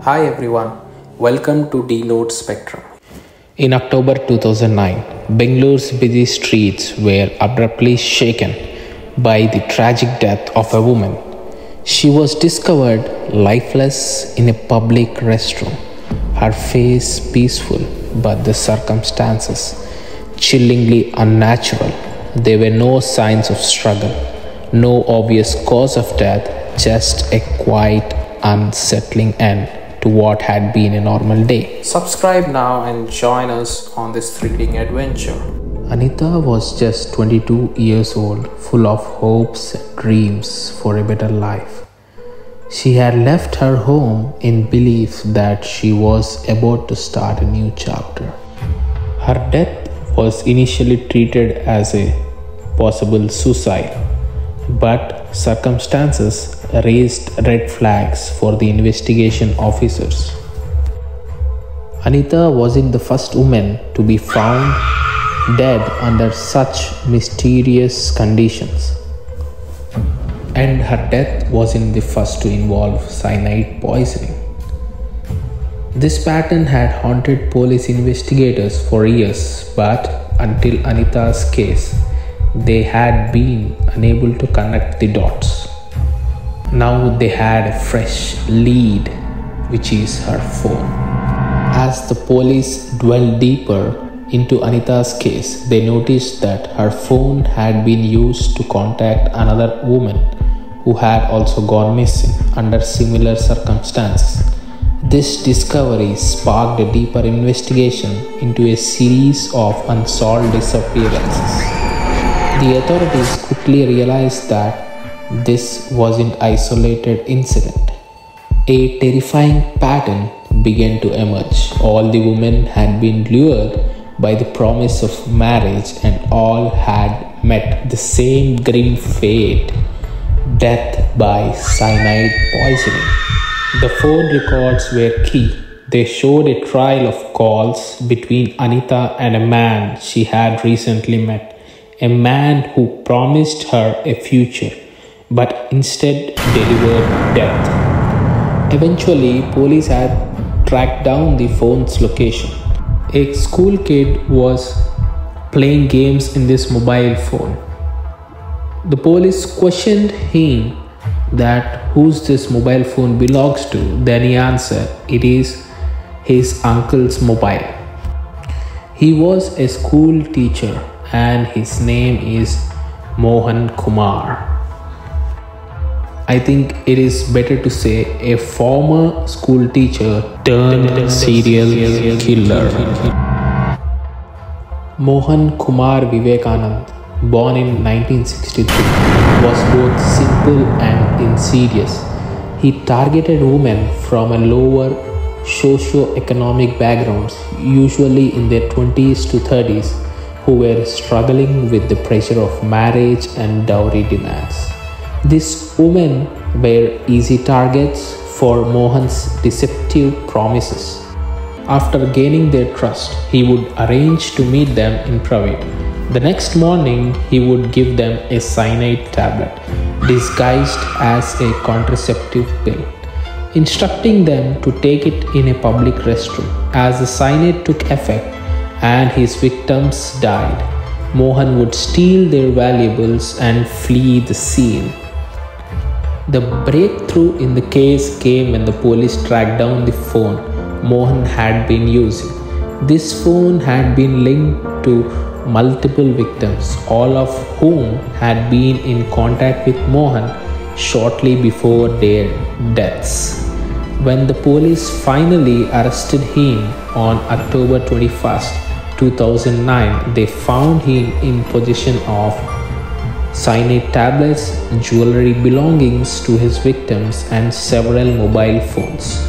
Hi everyone, welcome to D-Note Spectrum. In October 2009, Bengalore's busy streets were abruptly shaken by the tragic death of a woman. She was discovered lifeless in a public restroom, her face peaceful, but the circumstances chillingly unnatural. There were no signs of struggle, no obvious cause of death, just a quiet, unsettling end to what had been a normal day. Subscribe now and join us on this thrilling adventure. Anita was just 22 years old, full of hopes and dreams for a better life. She had left her home in belief that she was about to start a new chapter. Her death was initially treated as a possible suicide, but circumstances raised red flags for the investigation officers. Anita wasn't the first woman to be found dead under such mysterious conditions, and her death wasn't the first to involve cyanide poisoning. This pattern had haunted police investigators for years, but until Anita's case, they had been unable to connect the dots. Now they had a fresh lead, which is her phone. As the police dwelled deeper into Anita's case, they noticed that her phone had been used to contact another woman who had also gone missing under similar circumstances. This discovery sparked a deeper investigation into a series of unsolved disappearances. The authorities quickly realized that this wasn't an isolated incident. A terrifying pattern began to emerge. All the women had been lured by the promise of marriage, and all had met the same grim fate: death by cyanide poisoning. The phone records were key. They showed a trail of calls between Anita and a man she had recently met, a man who promised her a future but instead delivered death. Eventually, police had tracked down the phone's location. A school kid was playing games in this mobile phone. The police questioned him that whose this mobile phone belongs to. Then he answered, it is his uncle's mobile. He was a school teacher and his name is Mohan Kumar. I think it is better to say a former school teacher turned serial killer. Mohan Kumar Vivekanand, born in 1963, was both simple and insidious. He targeted women from a lower socio-economic backgrounds, usually in their 20s to 30s, who were struggling with the pressure of marriage and dowry demands. These women were easy targets for Mohan's deceptive promises. After gaining their trust, he would arrange to meet them in private. The next morning, he would give them a cyanide tablet disguised as a contraceptive pill, instructing them to take it in a public restroom. As the cyanide took effect and his victims died, Mohan would steal their valuables and flee the scene. The breakthrough in the case came when the police tracked down the phone Mohan had been using. This phone had been linked to multiple victims, all of whom had been in contact with Mohan shortly before their deaths. When the police finally arrested him on October 21st, 2009, they found him in possession of cyanide tablets, jewelry belongings to his victims, and several mobile phones.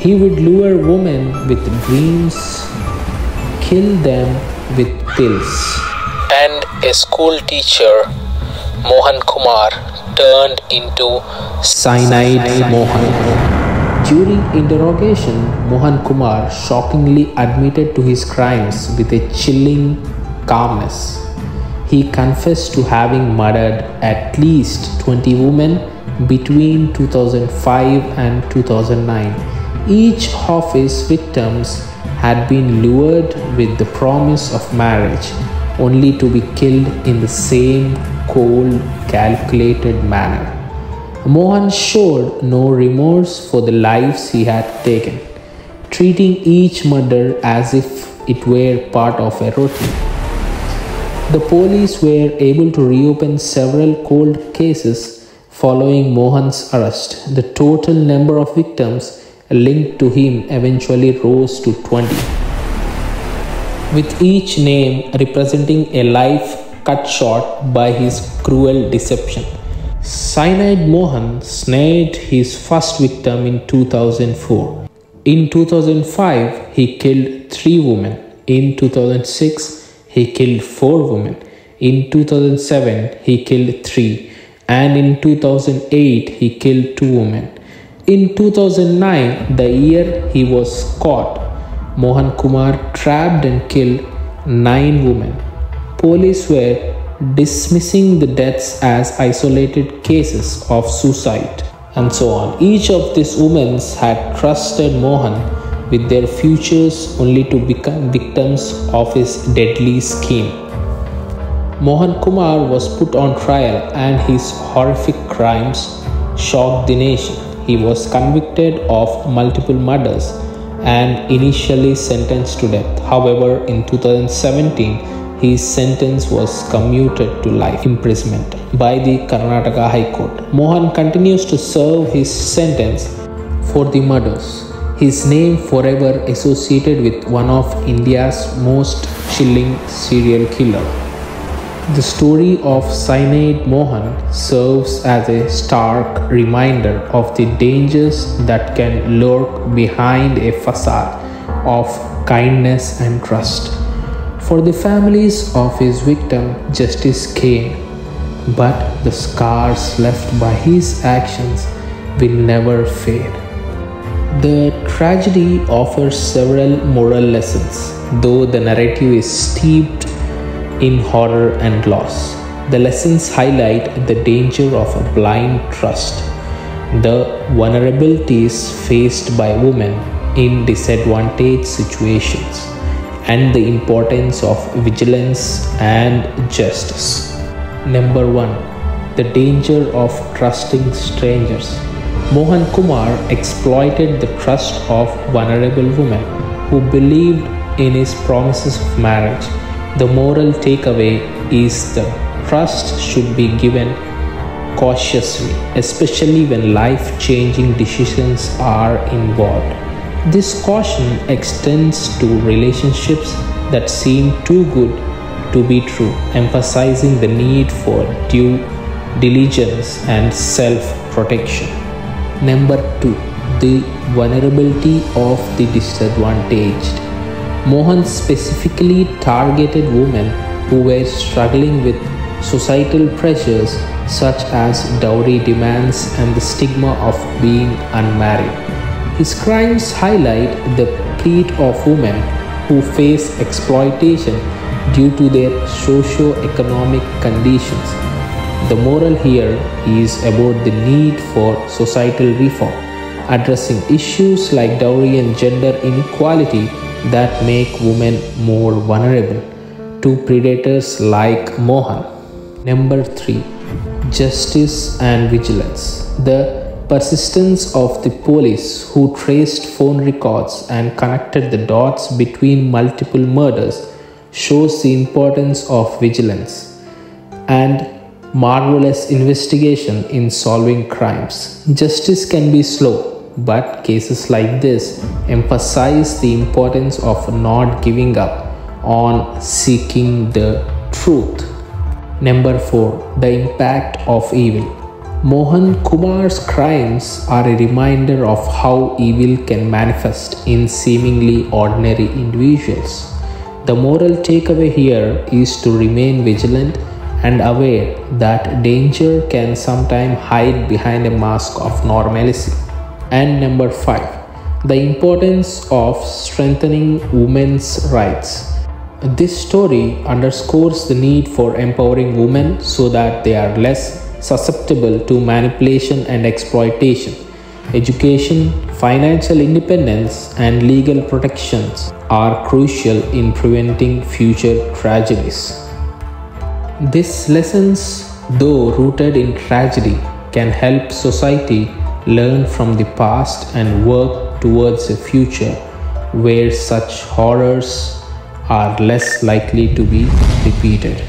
He would lure women with dreams, kill them with pills. And a school teacher, Mohan Kumar, turned into Cyanide Mohan. During interrogation, Mohan Kumar shockingly admitted to his crimes with a chilling calmness. He confessed to having murdered at least 20 women between 2005 and 2009. Each of his victims had been lured with the promise of marriage, only to be killed in the same cold, calculated manner. Mohan showed no remorse for the lives he had taken, treating each murder as if it were part of a routine. The police were able to reopen several cold cases following Mohan's arrest. The total number of victims linked to him eventually rose to 20, with each name representing a life cut short by his cruel deception. Cyanide Mohan snared his first victim in 2004. In 2005, he killed 3 women. In 2006, he killed 4 women. In 2007, he killed 3. And in 2008, he killed 2 women. In 2009, the year he was caught, Mohan Kumar trapped and killed 9 women. Police were dismissing the deaths as isolated cases of suicide and so on. Each of these women had trusted Mohan with their futures only to become victims of his deadly scheme. Mohan Kumar was put on trial and his horrific crimes shocked the nation. He was convicted of multiple murders and initially sentenced to death. However, in 2017, his sentence was commuted to life imprisonment by the Karnataka High Court. Mohan continues to serve his sentence for the murders. His name forever associated with one of India's most chilling serial killer. The story of Cyanide Mohan serves as a stark reminder of the dangers that can lurk behind a facade of kindness and trust. For the families of his victim, justice came, but the scars left by his actions will never fade. The tragedy offers several moral lessons, though the narrative is steeped in horror and loss. The lessons highlight the danger of a blind trust, the vulnerabilities faced by women in disadvantaged situations, and the importance of vigilance and justice. Number 1. The danger of trusting strangers. Mohan Kumar exploited the trust of vulnerable women who believed in his promises of marriage. The moral takeaway is that trust should be given cautiously, especially when life-changing decisions are involved. This caution extends to relationships that seem too good to be true, emphasizing the need for due diligence and self-protection. Number 2. The vulnerability of the disadvantaged. Mohan specifically targeted women who were struggling with societal pressures such as dowry demands and the stigma of being unmarried. His crimes highlight the plight of women who face exploitation due to their socio-economic conditions. The moral here is about the need for societal reform, addressing issues like dowry and gender inequality that make women more vulnerable to predators like Mohan. Number 3. Justice and vigilance. The persistence of the police who traced phone records and connected the dots between multiple murders shows the importance of vigilance and marvelous investigation in solving crimes. Justice can be slow, but cases like this emphasize the importance of not giving up on seeking the truth. Number 4. The impact of evil. Mohan Kumar's crimes are a reminder of how evil can manifest in seemingly ordinary individuals. The moral takeaway here is to remain vigilant and aware that danger can sometimes hide behind a mask of normalcy. And number 5. The importance of strengthening women's rights. This story underscores the need for empowering women so that they are less susceptible to manipulation and exploitation. Education, Financial independence and legal protections are crucial in preventing future tragedies. These lessons, though rooted in tragedy, can help society learn from the past and work towards a future where such horrors are less likely to be repeated.